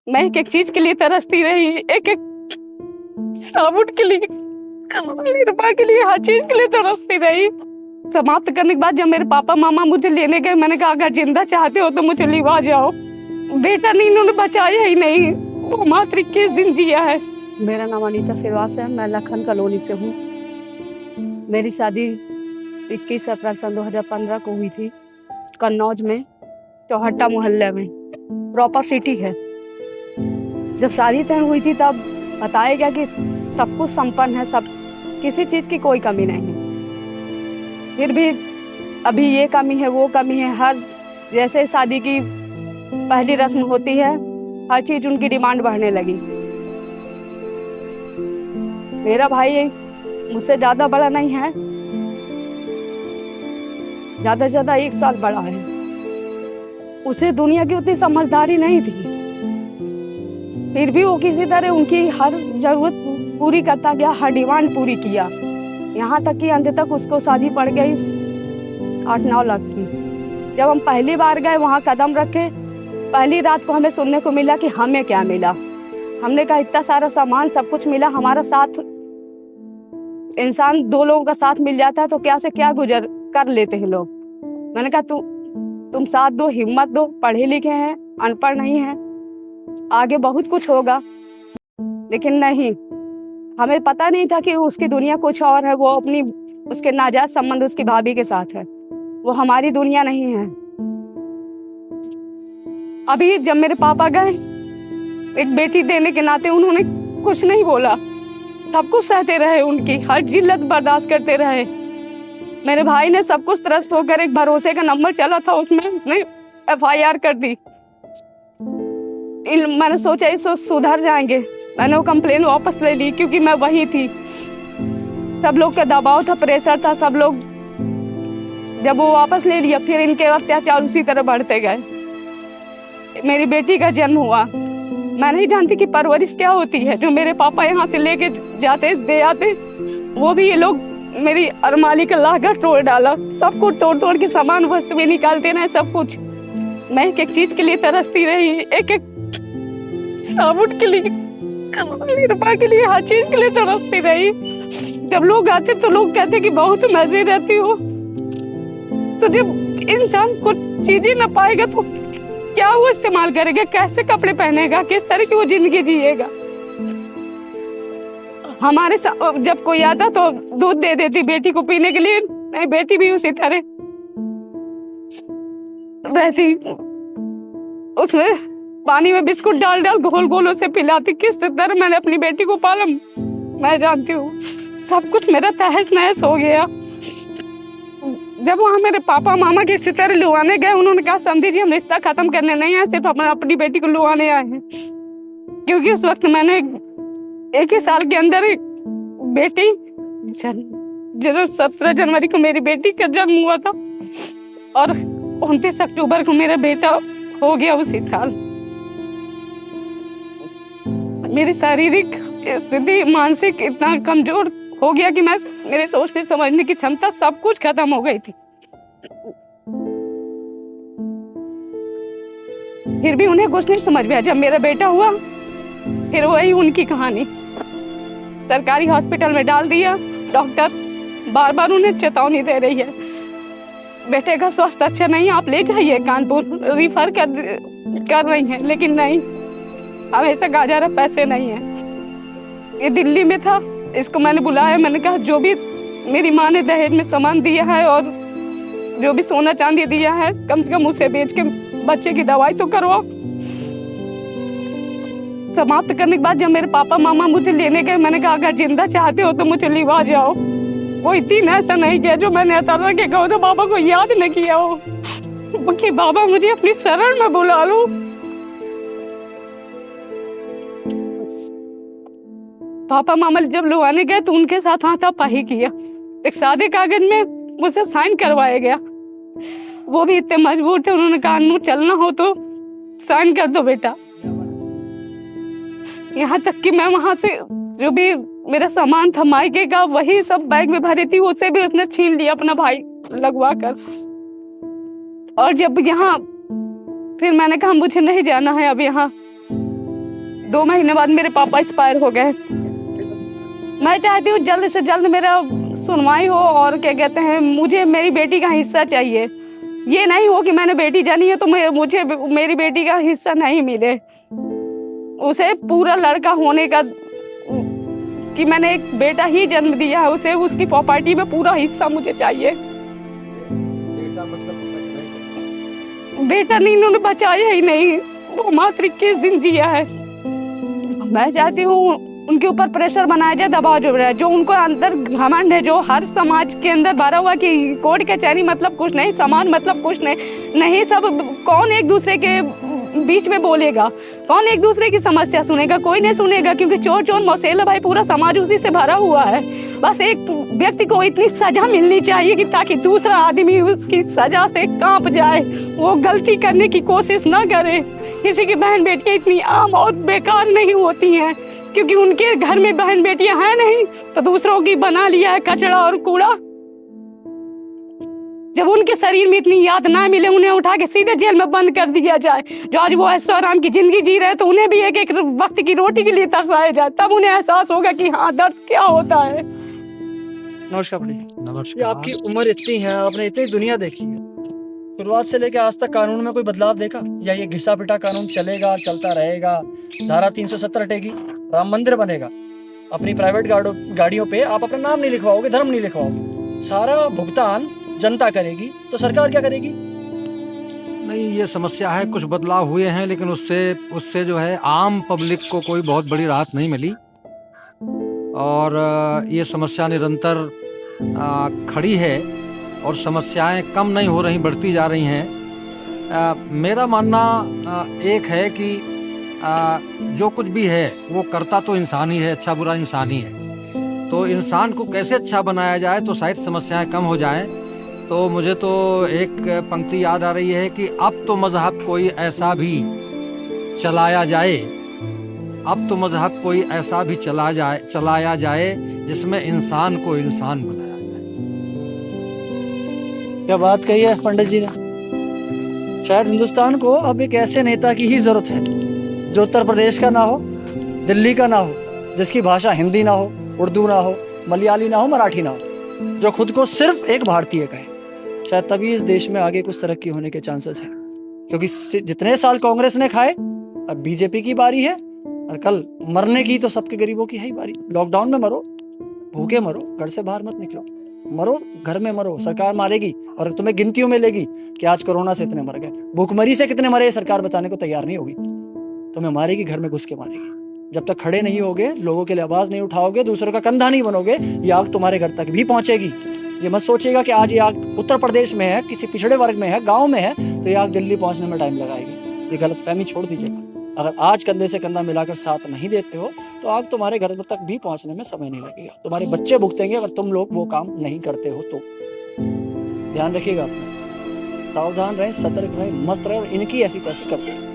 मैं एक एक चीज के लिए तरसती रही, एक एक साबुन के लिए, निरमा के लिए, हर चीज के लिए तरसती रही। समाप्त करने के बाद जब मेरे पापा मामा मुझे लेने गए, मैंने कहा अगर जिंदा चाहते हो तो मुझे लिवा जाओ। बेटा नहीं, इन्होंने बचाया ही नहीं, वो मात्र 21 दिन जिया है। मेरा नाम अनीता श्रीवास है, मैं लखन कॉलोनी से हूँ। मेरी शादी 21 अप्रैल सन 2015 को हुई थी, कन्नौज में, चौहट्टा मोहल्ले में, प्रॉपर सिटी है। जब शादी तय हुई थी तब बताया गया कि सब कुछ संपन्न है, सब किसी चीज की कोई कमी नहीं है। फिर भी अभी ये कमी है, वो कमी है, हर जैसे शादी की पहली रस्म होती है, हर चीज उनकी डिमांड बढ़ने लगी। मेरा भाई मुझसे ज्यादा बड़ा नहीं है, ज्यादा से ज्यादा 1 साल बड़ा है। उसे दुनिया की उतनी समझदारी नहीं थी, फिर भी वो किसी तरह उनकी हर जरूरत पूरी करता गया, हर डिमांड पूरी किया। यहाँ तक कि अंत तक उसको शादी पड़ गई 8-9 लाख की। जब हम पहली बार गए वहाँ कदम रखे, पहली रात को हमें सुनने को मिला कि हमें क्या मिला। हमने कहा इतना सारा सामान, सब कुछ मिला, हमारा साथ, इंसान 2 लोगों का साथ मिल जाता है तो क्या से क्या गुजर कर लेते हैं लोग। मैंने कहा तुम साथ दो, हिम्मत दो, पढ़े लिखे हैं, अनपढ़ नहीं है, आगे बहुत कुछ होगा। लेकिन नहीं, हमें पता नहीं था कि उसकी दुनिया कुछ और है। वो अपनी, उसके नाजायज संबंध उसकी भाभी के साथ है, वो हमारी दुनिया नहीं है। अभी जब मेरे पापा गए, एक बेटी देने के नाते उन्होंने कुछ नहीं बोला, सब कुछ सहते रहे, उनकी हर जिल्लत बर्दाश्त करते रहे। मेरे भाई ने सब कुछ त्रस्त होकर, एक भरोसे का नंबर चला था उसमें FIR कर दी। मैंने सोचा इसको सुधर जाएंगे, मैंने वो कंप्लेन वापस ले ली, क्योंकि मैं वही थी, सब लोग का दबाव था, प्रेशर था, सब लोग। जब वो वापस ले लिया, फिर इनके अत्याचार उसी तरह बढ़ते गए। मेरी बेटी का जन्म हुआ, मैं नहीं जानती कि परवरिश क्या होती है। जो मेरे पापा यहाँ से लेके जाते दे आते, वो भी ये लोग मेरी अरमाली का लाकर तोड़ डाला, सब कुछ तोड़ के सामान वस्तु में निकालते रहे, सब कुछ। मैं एक एक चीज के लिए तरसती रही, एक एक साबुन के लिए, निरमा के लिए, हर चीज के लिए तरसती रही। जब लोग आते तो लोग कहते कि बहुत मजे रहती हो, तो जब इंसान कुछ चीजें ना पाएगा तो क्या वो इस्तेमाल करेगा, कैसे कपड़े पहनेगा, किस तरह की वो जिंदगी जिएगा। हमारे जब कोई आता तो दूध दे देती बेटी को पीने के लिए, नहीं, बेटी भी उसी तरह रहती, उसमें पानी में बिस्कुट डाल घोल घोल उसे पिलाती। किस तरह मैंने अपनी बेटी को पाला मैं जानती हूँ। सब कुछ मेरा तहस नहस हो गया। जब वहाँ मेरे पापा मामा किसी तरह लुआने गए, उन्होंने कहा समझी जी हम रिश्ता खत्म करने नहीं आए, सिर्फ अपनी बेटी को लुआने आए हैं। क्योंकि उस वक्त मैंने 1 ही साल के अंदर एक बेटी, 17 जनवरी को मेरी बेटी का जन्म हुआ था और 29 अक्टूबर को मेरा बेटा हो गया उसी साल। मेरी शारीरिक स्थिति, मानसिक इतना कमजोर हो गया कि मेरे सोचने समझने की क्षमता सब कुछ खत्म हो गई थी। फिर भी उन्हें कुछ नहीं समझ में आया। जब मेरा बेटा हुआ, फिर वही उनकी कहानी, सरकारी हॉस्पिटल में डाल दिया। डॉक्टर बार बार उन्हें चेतावनी दे रही है, बेटे का स्वास्थ्य अच्छा नहीं है, आप ले जाइए कानपुर, रिफर कर रही हैं, लेकिन नहीं, हमेशा कहा जा रहा पैसे नहीं है। ये दिल्ली में था, इसको मैंने बुलाया, मैंने कहा जो भी मेरी माँ ने दहेज में सामान दिया है और जो भी सोना चांदी दिया है, कम से कम उसे बेच के बच्चे की दवाई तो करवाओ। समाप्त करने के बाद जब मेरे पापा मामा मुझे लेने गए, मैंने कहा अगर जिंदा चाहते हो तो मुझे लिवा जाओ। कोई दिन ऐसा नहीं किया जो मैंने अतरा के कहो तो बाबा को याद न किया हो कि बाबा मुझे अपनी शरण में बुला लो। पापा मामा जब लुआने गए तो उनके साथ हाथापाई किया, एक सादे कागज में मुझसे साइन करवाया गया। वो भी इतने मजबूर थे, उन्होंने कहा नू चलना हो तो साइन कर दो बेटा। यहाँ तक कि मैं वहां से जो भी मेरा सामान था मायके का, वही सब बैग में भरी थी, उसे भी उसने छीन लिया अपना भाई लगवा कर। और जब यहाँ फिर मैंने कहा मुझे नहीं जाना है अब यहाँ, 2 महीने बाद मेरे पापा एक्सपायर हो गए। मैं चाहती हूँ जल्द से जल्द मेरा सुनवाई हो और क्या कहते हैं, मुझे मेरी बेटी का हिस्सा चाहिए। ये नहीं हो कि मैंने बेटी जानी है तो मुझे मेरी बेटी का हिस्सा नहीं मिले। उसे पूरा लड़का होने का, कि मैंने एक बेटा ही जन्म दिया है, उसे उसकी प्रॉपर्टी में पूरा हिस्सा मुझे चाहिए। बेटा नहीं, इन्होंने बचाया ही नहीं, वो मात्र 21 दिन जिया है। मैं चाहती हूँ उनके ऊपर प्रेशर बनाया जाए, दबाव जो उनको अंदर घमंड है, जो हर समाज के अंदर भरा हुआ कि कोर्ट कचहरी मतलब कुछ नहीं, समाज मतलब कुछ नहीं, सब कौन एक दूसरे के बीच में बोलेगा, कौन एक दूसरे की समस्या सुनेगा? कोई नहीं सुनेगा, क्योंकि चोर चोर मौसेला भाई पूरा समाज उसी से भरा हुआ है। बस एक व्यक्ति को इतनी सजा मिलनी चाहिए कि ताकि दूसरा आदमी उसकी सजा से कांप जाए, वो गलती करने की कोशिश ना करे। किसी की बहन बेटियां इतनी आम और बेकार नहीं होती हैं, क्योंकि उनके घर में बहन बेटियां हैं नहीं, तो दूसरों की बना लिया है कचरा और कूड़ा। जब उनके शरीर में इतनी याद ना मिले, उन्हें उठा के सीधे जेल में बंद कर दिया जाए। जो आज वो ऐशो आराम की जिंदगी जी रहे, तो उन्हें भी एक एक वक्त की रोटी के लिए तरसाया जाए, तब उन्हें एहसास होगा कि हाँ, दर्द क्या होता है। नमस्कार भाई। नमस्कार। ये आपकी उम्र इतनी है, आपने इतनी दुनिया देखी है, शुरुआत से लेकर आज तक कानून में कोई बदलाव देखा, या ये घिसा पिटा कानून चलेगा, चलता रहेगा? धारा 370 हटेगी, राम मंदिर बनेगा, अपनी प्राइवेट गाड़ियों पे आप अपना नाम नहीं लिखवाओगे, धर्म नहीं लिखवाओगे, सारा भुगतान जनता करेगी, तो सरकार क्या करेगी? नहीं, ये समस्या है, कुछ बदलाव हुए हैं, लेकिन उससे जो है आम पब्लिक को कोई बहुत बड़ी राहत नहीं मिली, और ये समस्या निरंतर खड़ी है, और समस्याएं कम नहीं हो रही, बढ़ती जा रही हैं। मेरा मानना एक है कि जो कुछ भी है वो करता तो इंसान ही है, अच्छा बुरा इंसान ही है, तो इंसान को कैसे अच्छा बनाया जाए तो शायद समस्याएं कम हो जाएं। तो मुझे तो एक पंक्ति याद आ रही है कि अब तो मजहब कोई ऐसा भी चलाया जाए, अब तो मजहब कोई ऐसा भी चलाया जाए जिसमें इंसान को इंसान बनाया जाए। क्या बात कही है पंडित जी ने। शायद हिंदुस्तान को अब एक ऐसे नेता की ही जरूरत है जो उत्तर प्रदेश का ना हो, दिल्ली का ना हो, जिसकी भाषा हिंदी ना हो, उर्दू ना हो, मलयाली ना हो, मराठी ना हो, जो खुद को सिर्फ एक भारतीय कहे। शायद तभी इस देश में आगे कुछ तरक्की होने के चांसेस हैं, क्योंकि जितने साल कांग्रेस ने खाए, अब बीजेपी की बारी है, और कल मरने की तो सबके गरीबों की है ही बारी। लॉकडाउन में मरो, भूखे मरो, घर से बाहर मत निकलो, मरो घर में मरो, सरकार मारेगी और तुम्हें गिनतियों में लेगी कि आज कोरोना से इतने मर गए। भूखमरी से कितने मरे सरकार बताने को तैयार नहीं होगी, तुम्हें मारेगी, घर में घुस के मारेगी। जब तक खड़े नहीं होगे, लोगों के लिए आवाज नहीं उठाओगे, दूसरों का कंधा नहीं बनोगे, ये आग तुम्हारे घर तक भी पहुंचेगी। ये मत सोचिएगा कि आज ये आग उत्तर प्रदेश में है, किसी पिछड़े वर्ग में है, गांव में है, तो ये आग दिल्ली पहुंचने में टाइम लगाएगी। ये गलतफहमी छोड़ दीजिएगा। अगर आज कंधे से कंधा मिलाकर साथ नहीं देते हो, तो आग तुम्हारे घर तक भी पहुंचने में समय नहीं लगेगा। तुम्हारे बच्चे भुगतेंगे अगर तुम लोग वो काम नहीं करते हो तो। ध्यान रखिएगा अपना, सावधान रहें, सतर्क रहें, मस्त रहें, और इनकी ऐसी तैसी करते हैं।